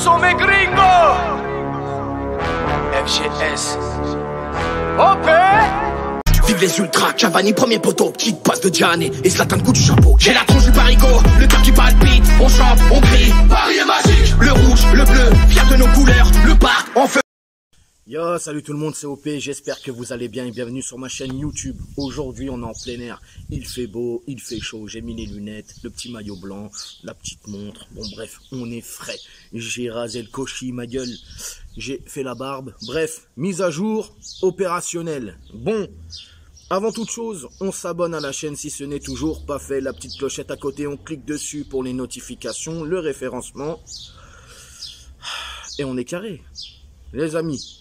sont mes gringos. FGS. OP. Vive les ultras, Cavani premier poteau, petite passe de Gianni et Zlatan coup du chapeau. J'ai la tronche du parigo, le cœur qui palpite, on chante, on crie, Paris est magique. Le rouge, le bleu, fier de nos couleurs, le parc en feu. Yo, salut tout le monde, c'est OP, j'espère que vous allez bien et bienvenue sur ma chaîne YouTube. Aujourd'hui on est en plein air, il fait beau, il fait chaud, j'ai mis les lunettes, le petit maillot blanc, la petite montre, bon bref, on est frais. J'ai rasé le cochi, ma gueule, j'ai fait la barbe, bref, mise à jour, opérationnelle. Bon, avant toute chose, on s'abonne à la chaîne si ce n'est toujours pas fait, la petite clochette à côté, on clique dessus pour les notifications, le référencement, et on est carré. Les amis,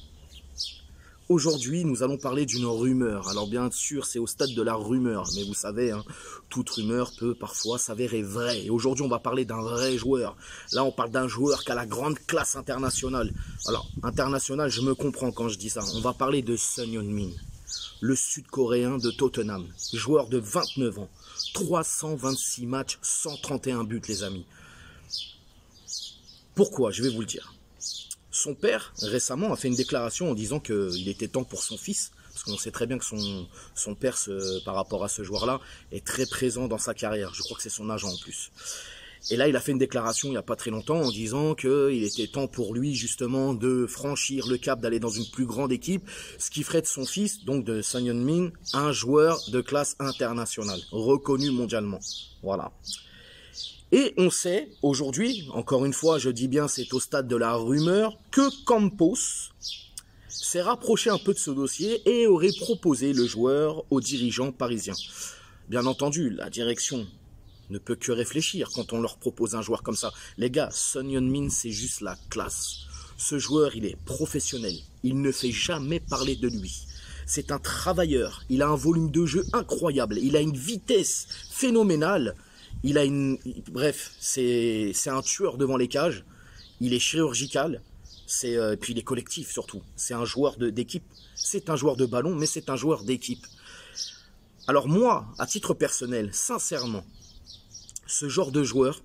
aujourd'hui, nous allons parler d'une rumeur. Alors bien sûr, c'est au stade de la rumeur, mais vous savez, hein, toute rumeur peut parfois s'avérer vraie. Et aujourd'hui, on va parler d'un vrai joueur. Là, on parle d'un joueur qui a la grande classe internationale. Alors, international, je me comprends quand je dis ça. On va parler de Son Heung-min, le Sud-Coréen de Tottenham, joueur de 29 ans, 326 matchs, 131 buts, les amis. Pourquoi? Je vais vous le dire. Son père, récemment, a fait une déclaration en disant qu'il était temps pour son fils, parce qu'on sait très bien que son père, par rapport à ce joueur-là, est très présent dans sa carrière. Je crois que c'est son agent en plus. Et là, il a fait une déclaration il n'y a pas très longtemps en disant qu'il était temps pour lui, justement, de franchir le cap, d'aller dans une plus grande équipe, ce qui ferait de son fils, donc de Son Heung-min, un joueur de classe internationale, reconnu mondialement. Voilà. Et on sait, aujourd'hui, encore une fois, je dis bien, c'est au stade de la rumeur, que Campos s'est rapproché un peu de ce dossier et aurait proposé le joueur aux dirigeants parisiens. Bien entendu, la direction ne peut que réfléchir quand on leur propose un joueur comme ça. Les gars, Son Heung-min, c'est juste la classe. Ce joueur, il est professionnel. Il ne fait jamais parler de lui. C'est un travailleur. Il a un volume de jeu incroyable. Il a une vitesse phénoménale. Bref, c'est un tueur devant les cages. Il est chirurgical. Puis il est collectif surtout. C'est un joueur d'équipe. C'est un joueur de ballon, mais c'est un joueur d'équipe. Alors moi, à titre personnel, sincèrement, ce genre de joueur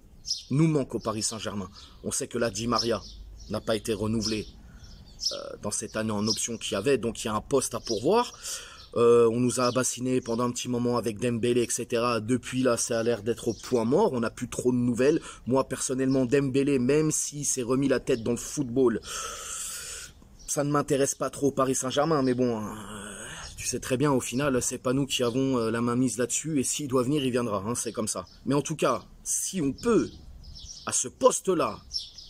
nous manque au Paris Saint-Germain. On sait que la Di Maria n'a pas été renouvelée dans cette année en option qu'il y avait, donc il y a un poste à pourvoir. On nous a bassiné pendant un petit moment avec Dembélé, etc. Depuis là, ça a l'air d'être au point mort. On n'a plus trop de nouvelles. Moi, personnellement, Dembélé, même s'il s'est remis la tête dans le football, ça ne m'intéresse pas trop au Paris Saint-Germain. Mais bon, tu sais très bien, au final, c'est pas nous qui avons la main mise là-dessus. Et s'il doit venir, il viendra. Hein, c'est comme ça. Mais en tout cas, si on peut, à ce poste-là,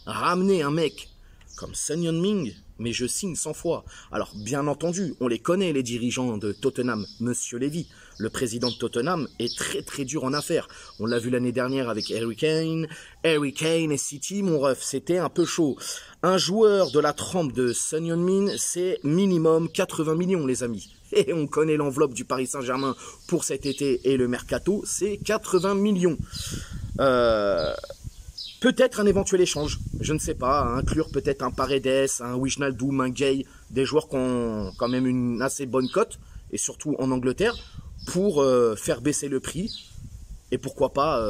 ramener un mec comme Son Heung-min, mais je signe 100 fois. Alors, bien entendu, on les connaît, les dirigeants de Tottenham. Monsieur Levy, le président de Tottenham, est très très dur en affaires. On l'a vu l'année dernière avec Harry Kane et City, mon ref, c'était un peu chaud. Un joueur de la trempe de Son Heung-min, c'est minimum 80 millions, les amis. Et on connaît l'enveloppe du Paris Saint-Germain pour cet été et le mercato, c'est 80 millions. Peut-être un éventuel échange, je ne sais pas, inclure peut-être un Paredes, un Wijnaldum, un Gay, des joueurs qui ont quand même une assez bonne cote, et surtout en Angleterre, pour faire baisser le prix, et pourquoi pas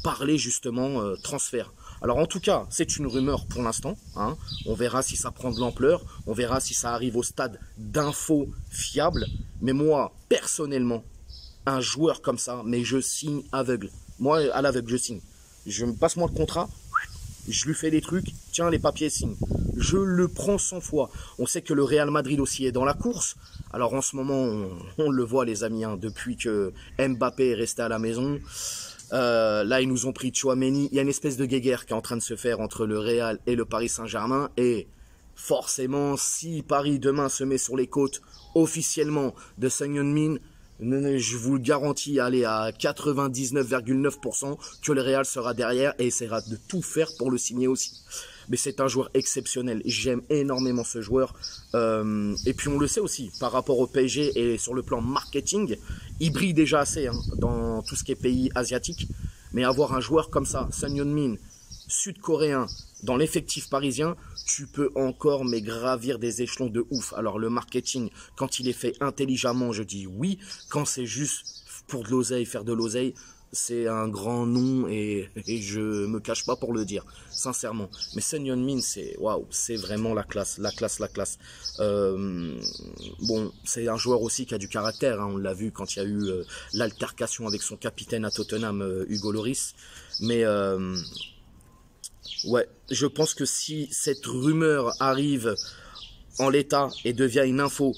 parler justement transfert. Alors en tout cas, c'est une rumeur pour l'instant, hein. On verra si ça prend de l'ampleur, on verra si ça arrive au stade d'infos fiables, mais moi, personnellement, un joueur comme ça, mais je signe aveugle. Moi, à l'aveugle, je signe. Je me passe-moi le contrat, je lui fais des trucs, tiens les papiers signe. Je le prends 100 fois. On sait que le Real Madrid aussi est dans la course. Alors en ce moment, on le voit les amis, hein, depuis que Mbappé est resté à la maison. Là, ils nous ont pris Tchouaméni. Il y a une espèce de guéguerre qui est en train de se faire entre le Real et le Paris Saint-Germain. Et forcément, si Paris demain se met sur les côtes officiellement de Son Heung-min, je vous le garantis, allez à 99,9% que le Real sera derrière et essaiera de tout faire pour le signer aussi. Mais c'est un joueur exceptionnel, j'aime énormément ce joueur. Et puis on le sait aussi, par rapport au PSG et sur le plan marketing, il brille déjà assez hein, dans tout ce qui est pays asiatiques. Mais avoir un joueur comme ça, Son Heung-min, sud-coréen, dans l'effectif parisien, tu peux encore mais gravir des échelons de ouf. Alors le marketing, quand il est fait intelligemment, je dis oui. Quand c'est juste pour de l'oseille, faire de l'oseille, c'est un grand nom et je me cache pas pour le dire, sincèrement. Mais Son Heung-min, c'est waouh, c'est vraiment la classe. Bon, c'est un joueur aussi qui a du caractère, hein, on l'a vu quand il y a eu l'altercation avec son capitaine à Tottenham, Hugo Lloris. Mais ouais, je pense que si cette rumeur arrive en l'état et devient une info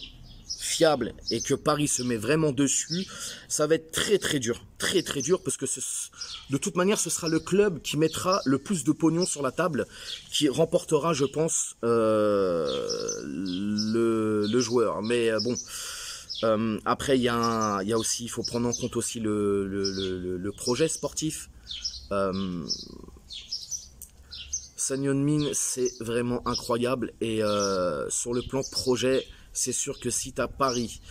fiable et que Paris se met vraiment dessus, ça va être très dur, très dur, parce que de toute manière ce sera le club qui mettra le plus de pognon sur la table, qui remportera, je pense, le joueur. Mais bon, après il y a aussi, il faut prendre en compte aussi le projet sportif. Son Heung-min, c'est vraiment incroyable, et sur le plan projet, c'est sûr que si tu as Paris,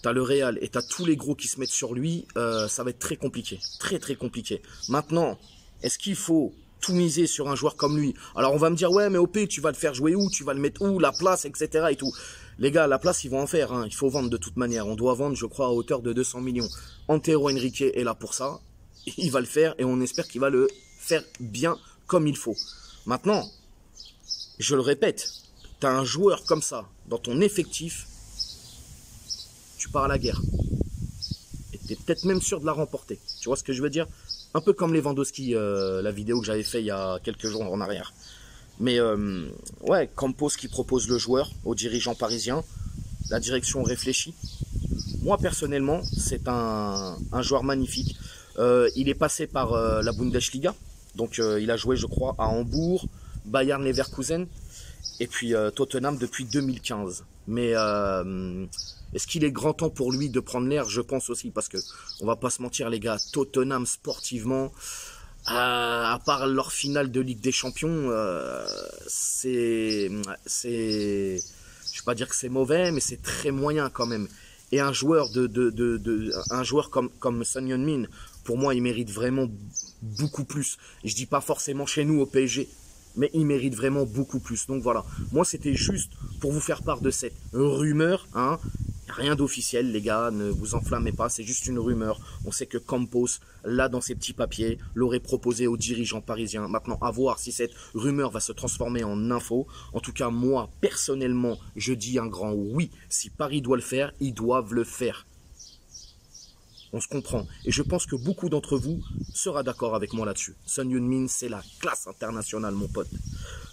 tu as le Real et tu as tous les gros qui se mettent sur lui, ça va être très compliqué. Très compliqué. Maintenant, est-ce qu'il faut tout miser sur un joueur comme lui? Alors on va me dire, ouais mais OP, tu vas le faire jouer où? Tu vas le mettre où? La place, etc. et tout. Les gars, la place, ils vont en faire. Hein. Il faut vendre de toute manière. On doit vendre, je crois, à hauteur de 200 millions. Antero Henrique est là pour ça. Il va le faire et on espère qu'il va le faire bien comme il faut. Maintenant, je le répète, tu as un joueur comme ça dans ton effectif, tu pars à la guerre. Et tu es peut-être même sûr de la remporter. Tu vois ce que je veux dire? Un peu comme Lewandowski, la vidéo que j'avais fait il y a quelques jours en arrière. Mais ouais, Campos qui propose le joueur aux dirigeants parisiens, la direction réfléchit. Moi personnellement, c'est un joueur magnifique. Il est passé par la Bundesliga, donc il a joué, je crois, à Hambourg, Bayern Leverkusen et puis Tottenham depuis 2015. Mais est-ce qu'il est grand temps pour lui de prendre l'air? Je pense aussi, parce que on va pas se mentir les gars, Tottenham sportivement, à part leur finale de Ligue des Champions, c'est, je vais pas dire que c'est mauvais, mais c'est très moyen quand même. Et un joueur un joueur comme Son Heung-min, pour moi, il mérite vraiment beaucoup plus. Je dis pas forcément chez nous au PSG, mais il mérite vraiment beaucoup plus. Donc voilà, moi c'était juste pour vous faire part de cette rumeur, hein. Rien d'officiel les gars, ne vous enflammez pas, c'est juste une rumeur. On sait que Campos, là dans ses petits papiers, l'aurait proposé aux dirigeants parisiens. Maintenant, à voir si cette rumeur va se transformer en info. En tout cas, moi, personnellement, je dis un grand oui. Si Paris doit le faire, ils doivent le faire. On se comprend. Et je pense que beaucoup d'entre vous seront d'accord avec moi là-dessus. Son Heung-min, c'est la classe internationale, mon pote.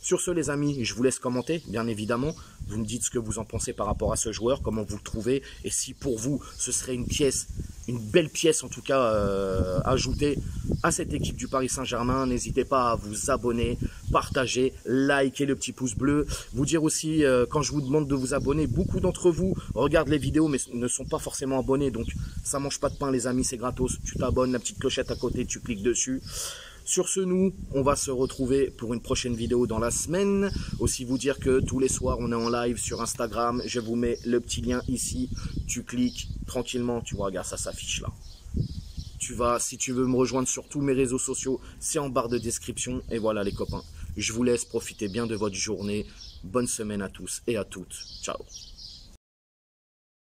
Sur ce, les amis, je vous laisse commenter, bien évidemment. Vous me dites ce que vous en pensez par rapport à ce joueur, comment vous le trouvez. Et si pour vous, ce serait une pièce, une belle pièce en tout cas, ajoutée à cette équipe du Paris Saint-Germain, n'hésitez pas à vous abonner, partager, liker le petit pouce bleu. Vous dire aussi, quand je vous demande de vous abonner, beaucoup d'entre vous regardent les vidéos mais ne sont pas forcément abonnés. Donc ça mange pas de pain les amis, c'est gratos. Tu t'abonnes, la petite clochette à côté, tu cliques dessus. Sur ce, nous, on va se retrouver pour une prochaine vidéo dans la semaine. Aussi vous dire que tous les soirs, on est en live sur Instagram. Je vous mets le petit lien ici. Tu cliques tranquillement. Tu vois, regarde, ça s'affiche là. Tu vas, si tu veux me rejoindre sur tous mes réseaux sociaux, c'est en barre de description. Et voilà les copains. Je vous laisse profiter bien de votre journée. Bonne semaine à tous et à toutes. Ciao.